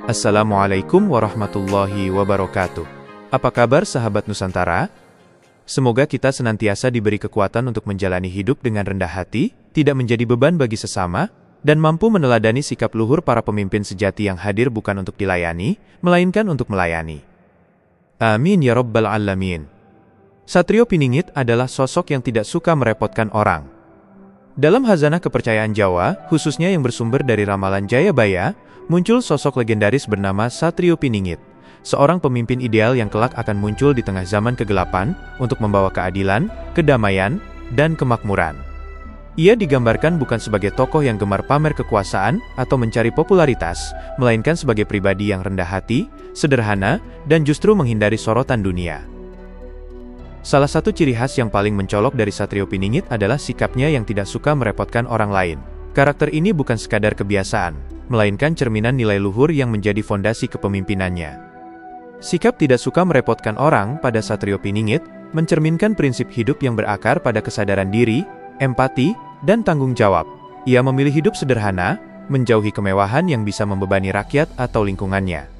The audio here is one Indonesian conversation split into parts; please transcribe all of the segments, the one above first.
Assalamualaikum warahmatullahi wabarakatuh. Apa kabar sahabat Nusantara? Semoga kita senantiasa diberi kekuatan untuk menjalani hidup dengan rendah hati, tidak menjadi beban bagi sesama, dan mampu meneladani sikap luhur para pemimpin sejati yang hadir bukan untuk dilayani, melainkan untuk melayani. Amin ya rabbal alamin. Satrio Piningit adalah sosok yang tidak suka merepotkan orang. Dalam khazanah kepercayaan Jawa, khususnya yang bersumber dari ramalan Jayabaya, muncul sosok legendaris bernama Satrio Piningit, seorang pemimpin ideal yang kelak akan muncul di tengah zaman kegelapan untuk membawa keadilan, kedamaian, dan kemakmuran. Ia digambarkan bukan sebagai tokoh yang gemar pamer kekuasaan atau mencari popularitas, melainkan sebagai pribadi yang rendah hati, sederhana, dan justru menghindari sorotan dunia. Salah satu ciri khas yang paling mencolok dari Satrio Piningit adalah sikapnya yang tidak suka merepotkan orang lain. Karakter ini bukan sekadar kebiasaan, melainkan cerminan nilai luhur yang menjadi fondasi kepemimpinannya. Sikap tidak suka merepotkan orang pada Satrio Piningit mencerminkan prinsip hidup yang berakar pada kesadaran diri, empati, dan tanggung jawab. Ia memilih hidup sederhana, menjauhi kemewahan yang bisa membebani rakyat atau lingkungannya.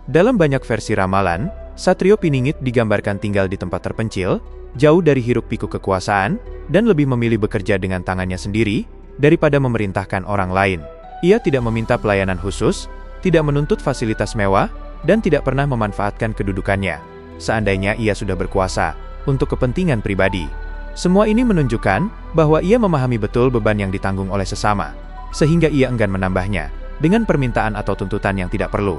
Dalam banyak versi ramalan, Satrio Piningit digambarkan tinggal di tempat terpencil, jauh dari hiruk-pikuk kekuasaan, dan lebih memilih bekerja dengan tangannya sendiri daripada memerintahkan orang lain. Ia tidak meminta pelayanan khusus, tidak menuntut fasilitas mewah, dan tidak pernah memanfaatkan kedudukannya, seandainya ia sudah berkuasa, untuk kepentingan pribadi. Semua ini menunjukkan bahwa ia memahami betul beban yang ditanggung oleh sesama, sehingga ia enggan menambahnya, dengan permintaan atau tuntutan yang tidak perlu.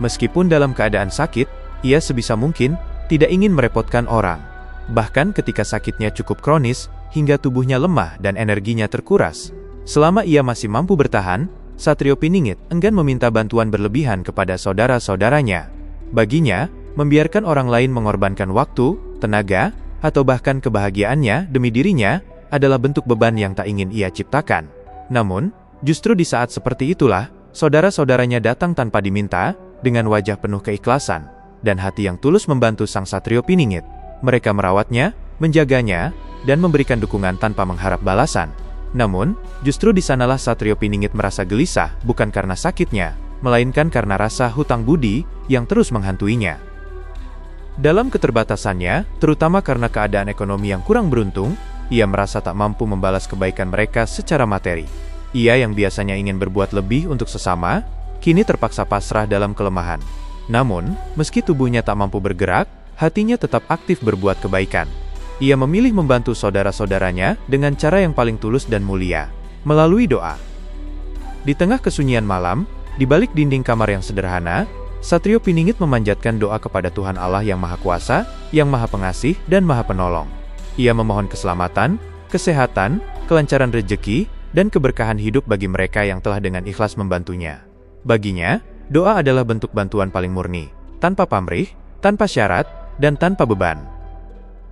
Meskipun dalam keadaan sakit, ia sebisa mungkin tidak ingin merepotkan orang. Bahkan ketika sakitnya cukup kronis, hingga tubuhnya lemah dan energinya terkuras. Selama ia masih mampu bertahan, Satrio Piningit enggan meminta bantuan berlebihan kepada saudara-saudaranya. Baginya, membiarkan orang lain mengorbankan waktu, tenaga, atau bahkan kebahagiaannya demi dirinya adalah bentuk beban yang tak ingin ia ciptakan. Namun, justru di saat seperti itulah, saudara-saudaranya datang tanpa diminta, dengan wajah penuh keikhlasan dan hati yang tulus membantu sang Satrio Piningit. Mereka merawatnya, menjaganya, dan memberikan dukungan tanpa mengharap balasan. Namun, justru di sanalah Satrio Piningit merasa gelisah, bukan karena sakitnya, melainkan karena rasa hutang budi yang terus menghantuinya. Dalam keterbatasannya, terutama karena keadaan ekonomi yang kurang beruntung, ia merasa tak mampu membalas kebaikan mereka secara materi. Ia yang biasanya ingin berbuat lebih untuk sesama, kini terpaksa pasrah dalam kelemahan. Namun, meski tubuhnya tak mampu bergerak, hatinya tetap aktif berbuat kebaikan. Ia memilih membantu saudara-saudaranya dengan cara yang paling tulus dan mulia, melalui doa. Di tengah kesunyian malam, di balik dinding kamar yang sederhana, Satrio Piningit memanjatkan doa kepada Tuhan Allah yang Maha Kuasa, yang Maha Pengasih dan Maha Penolong. Ia memohon keselamatan, kesehatan, kelancaran rezeki, dan keberkahan hidup bagi mereka yang telah dengan ikhlas membantunya. Baginya, doa adalah bentuk bantuan paling murni, tanpa pamrih, tanpa syarat, dan tanpa beban.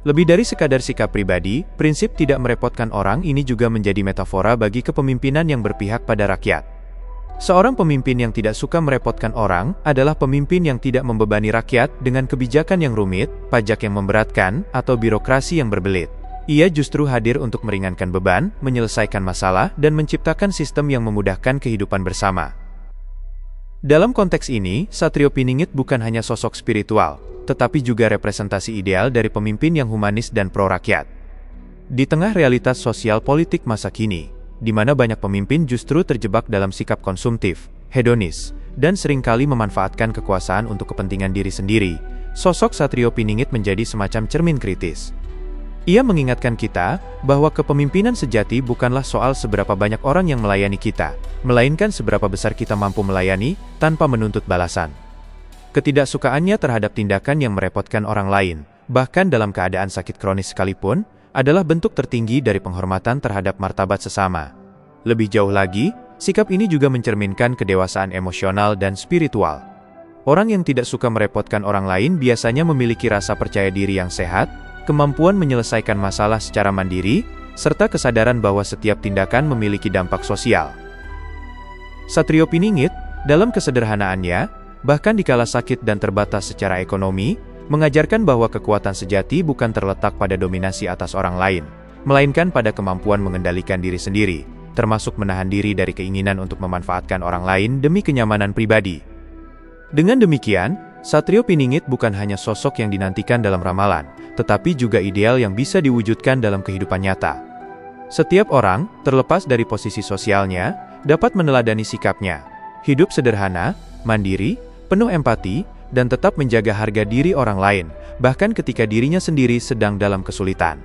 Lebih dari sekadar sikap pribadi, prinsip tidak merepotkan orang ini juga menjadi metafora bagi kepemimpinan yang berpihak pada rakyat. Seorang pemimpin yang tidak suka merepotkan orang adalah pemimpin yang tidak membebani rakyat dengan kebijakan yang rumit, pajak yang memberatkan, atau birokrasi yang berbelit. Ia justru hadir untuk meringankan beban, menyelesaikan masalah, dan menciptakan sistem yang memudahkan kehidupan bersama. Dalam konteks ini, Satrio Piningit bukan hanya sosok spiritual, tetapi juga representasi ideal dari pemimpin yang humanis dan pro-rakyat. Di tengah realitas sosial politik masa kini, di mana banyak pemimpin justru terjebak dalam sikap konsumtif, hedonis, dan seringkali memanfaatkan kekuasaan untuk kepentingan diri sendiri, sosok Satrio Piningit menjadi semacam cermin kritis. Ia mengingatkan kita bahwa kepemimpinan sejati bukanlah soal seberapa banyak orang yang melayani kita, melainkan seberapa besar kita mampu melayani tanpa menuntut balasan. Ketidaksukaannya terhadap tindakan yang merepotkan orang lain, bahkan dalam keadaan sakit kronis sekalipun, adalah bentuk tertinggi dari penghormatan terhadap martabat sesama. Lebih jauh lagi, sikap ini juga mencerminkan kedewasaan emosional dan spiritual. Orang yang tidak suka merepotkan orang lain biasanya memiliki rasa percaya diri yang sehat, kemampuan menyelesaikan masalah secara mandiri, serta kesadaran bahwa setiap tindakan memiliki dampak sosial. Satrio Piningit, dalam kesederhanaannya, bahkan dikala sakit dan terbatas secara ekonomi, mengajarkan bahwa kekuatan sejati bukan terletak pada dominasi atas orang lain, melainkan pada kemampuan mengendalikan diri sendiri. termasuk menahan diri dari keinginan untuk memanfaatkan orang lain demi kenyamanan pribadi. Dengan demikian, Satrio Piningit bukan hanya sosok yang dinantikan dalam ramalan, tetapi juga ideal yang bisa diwujudkan dalam kehidupan nyata. Setiap orang, terlepas dari posisi sosialnya, dapat meneladani sikapnya. Hidup sederhana, mandiri, penuh empati, dan tetap menjaga harga diri orang lain, bahkan ketika dirinya sendiri sedang dalam kesulitan.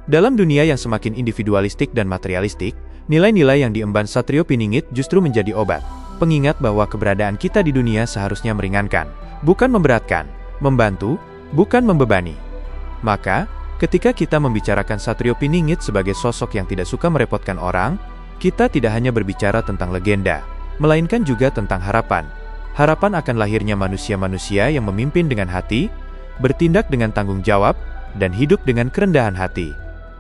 Dalam dunia yang semakin individualistik dan materialistik, nilai-nilai yang diemban Satrio Piningit justru menjadi obat, pengingat bahwa keberadaan kita di dunia seharusnya meringankan, bukan memberatkan, membantu, bukan membebani. Maka, ketika kita membicarakan Satrio Piningit sebagai sosok yang tidak suka merepotkan orang, kita tidak hanya berbicara tentang legenda, melainkan juga tentang harapan. Harapan akan lahirnya manusia-manusia yang memimpin dengan hati, bertindak dengan tanggung jawab, dan hidup dengan kerendahan hati.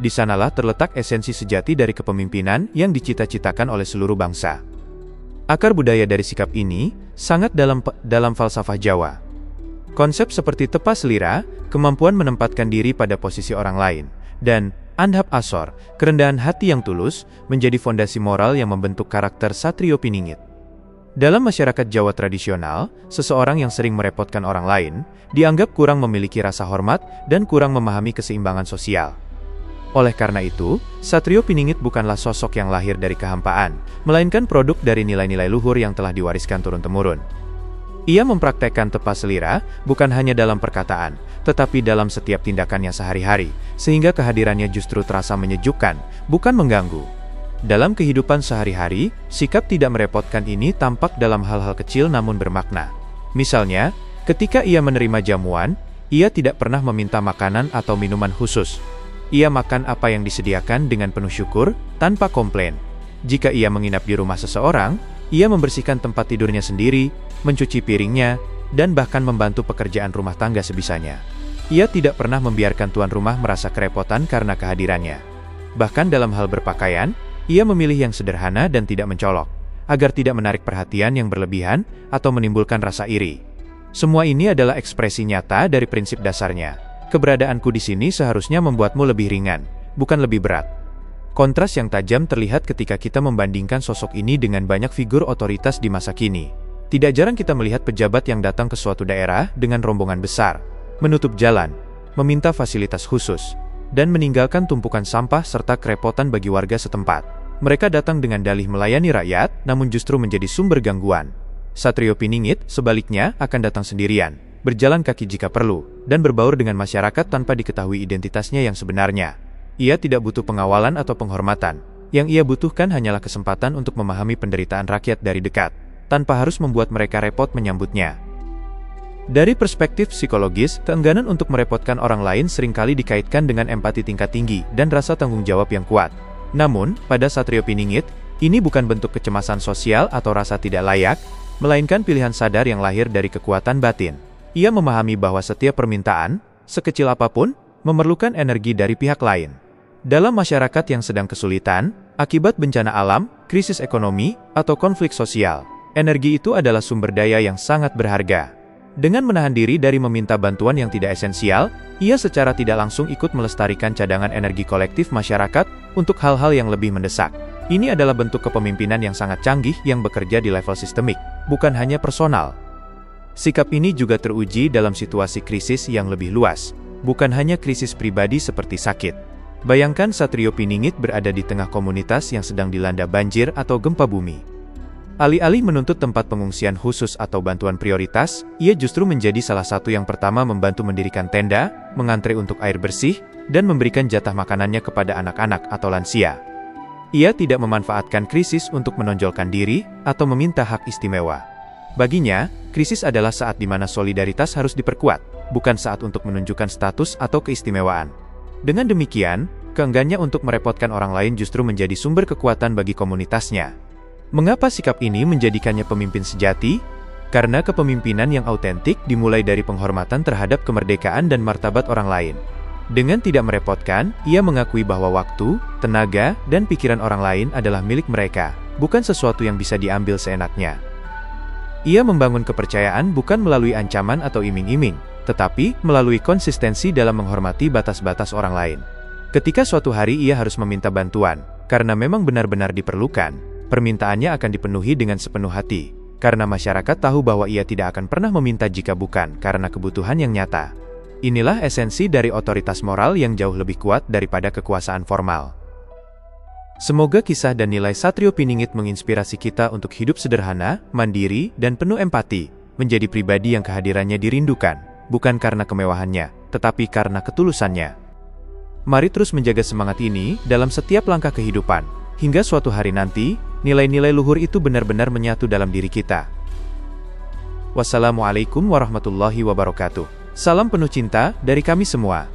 Di sanalah terletak esensi sejati dari kepemimpinan yang dicita-citakan oleh seluruh bangsa. Akar budaya dari sikap ini sangat dalam falsafah Jawa. Konsep seperti tepa selira, kemampuan menempatkan diri pada posisi orang lain, dan andhap asor, kerendahan hati yang tulus, menjadi fondasi moral yang membentuk karakter Satrio Piningit. Dalam masyarakat Jawa tradisional, seseorang yang sering merepotkan orang lain dianggap kurang memiliki rasa hormat dan kurang memahami keseimbangan sosial. Oleh karena itu, Satrio Piningit bukanlah sosok yang lahir dari kehampaan, melainkan produk dari nilai-nilai luhur yang telah diwariskan turun-temurun. Ia mempraktekkan tepa selira, bukan hanya dalam perkataan, tetapi dalam setiap tindakannya sehari-hari, sehingga kehadirannya justru terasa menyejukkan, bukan mengganggu. Dalam kehidupan sehari-hari, sikap tidak merepotkan ini tampak dalam hal-hal kecil namun bermakna. Misalnya, ketika ia menerima jamuan, ia tidak pernah meminta makanan atau minuman khusus. Ia makan apa yang disediakan dengan penuh syukur, tanpa komplain. Jika ia menginap di rumah seseorang, ia membersihkan tempat tidurnya sendiri, mencuci piringnya, dan bahkan membantu pekerjaan rumah tangga sebisanya. Ia tidak pernah membiarkan tuan rumah merasa kerepotan karena kehadirannya. Bahkan dalam hal berpakaian, ia memilih yang sederhana dan tidak mencolok, agar tidak menarik perhatian yang berlebihan atau menimbulkan rasa iri. Semua ini adalah ekspresi nyata dari prinsip dasarnya. Keberadaanku di sini seharusnya membuatmu lebih ringan, bukan lebih berat. Kontras yang tajam terlihat ketika kita membandingkan sosok ini dengan banyak figur otoritas di masa kini. Tidak jarang kita melihat pejabat yang datang ke suatu daerah dengan rombongan besar, menutup jalan, meminta fasilitas khusus, dan meninggalkan tumpukan sampah serta kerepotan bagi warga setempat. Mereka datang dengan dalih melayani rakyat, namun justru menjadi sumber gangguan. Satrio Piningit, sebaliknya, akan datang sendirian, berjalan kaki jika perlu, dan berbaur dengan masyarakat tanpa diketahui identitasnya yang sebenarnya. Ia tidak butuh pengawalan atau penghormatan. Yang ia butuhkan hanyalah kesempatan untuk memahami penderitaan rakyat dari dekat, tanpa harus membuat mereka repot menyambutnya. Dari perspektif psikologis, keengganan untuk merepotkan orang lain seringkali dikaitkan dengan empati tingkat tinggi dan rasa tanggung jawab yang kuat. Namun, pada Satrio Piningit, ini bukan bentuk kecemasan sosial atau rasa tidak layak, melainkan pilihan sadar yang lahir dari kekuatan batin. Ia memahami bahwa setiap permintaan, sekecil apapun, memerlukan energi dari pihak lain. Dalam masyarakat yang sedang kesulitan, akibat bencana alam, krisis ekonomi, atau konflik sosial, energi itu adalah sumber daya yang sangat berharga. Dengan menahan diri dari meminta bantuan yang tidak esensial, ia secara tidak langsung ikut melestarikan cadangan energi kolektif masyarakat untuk hal-hal yang lebih mendesak. Ini adalah bentuk kepemimpinan yang sangat canggih yang bekerja di level sistemik, bukan hanya personal. Sikap ini juga teruji dalam situasi krisis yang lebih luas, bukan hanya krisis pribadi seperti sakit. Bayangkan Satrio Piningit berada di tengah komunitas yang sedang dilanda banjir atau gempa bumi. Alih-alih menuntut tempat pengungsian khusus atau bantuan prioritas, ia justru menjadi salah satu yang pertama membantu mendirikan tenda, mengantre untuk air bersih, dan memberikan jatah makanannya kepada anak-anak atau lansia. Ia tidak memanfaatkan krisis untuk menonjolkan diri atau meminta hak istimewa. Baginya, krisis adalah saat di mana solidaritas harus diperkuat, bukan saat untuk menunjukkan status atau keistimewaan. Dengan demikian, keenggannya untuk merepotkan orang lain justru menjadi sumber kekuatan bagi komunitasnya. Mengapa sikap ini menjadikannya pemimpin sejati? Karena kepemimpinan yang autentik dimulai dari penghormatan terhadap kemerdekaan dan martabat orang lain. Dengan tidak merepotkan, ia mengakui bahwa waktu, tenaga, dan pikiran orang lain adalah milik mereka, bukan sesuatu yang bisa diambil seenaknya. Ia membangun kepercayaan bukan melalui ancaman atau iming-iming, tetapi melalui konsistensi dalam menghormati batas-batas orang lain. Ketika suatu hari ia harus meminta bantuan, karena memang benar-benar diperlukan, permintaannya akan dipenuhi dengan sepenuh hati, karena masyarakat tahu bahwa ia tidak akan pernah meminta jika bukan karena kebutuhan yang nyata. Inilah esensi dari otoritas moral yang jauh lebih kuat daripada kekuasaan formal. Semoga kisah dan nilai Satrio Piningit menginspirasi kita untuk hidup sederhana, mandiri, dan penuh empati, menjadi pribadi yang kehadirannya dirindukan, bukan karena kemewahannya, tetapi karena ketulusannya. Mari terus menjaga semangat ini dalam setiap langkah kehidupan, hingga suatu hari nanti, nilai-nilai luhur itu benar-benar menyatu dalam diri kita. Wassalamualaikum warahmatullahi wabarakatuh. Salam penuh cinta dari kami semua.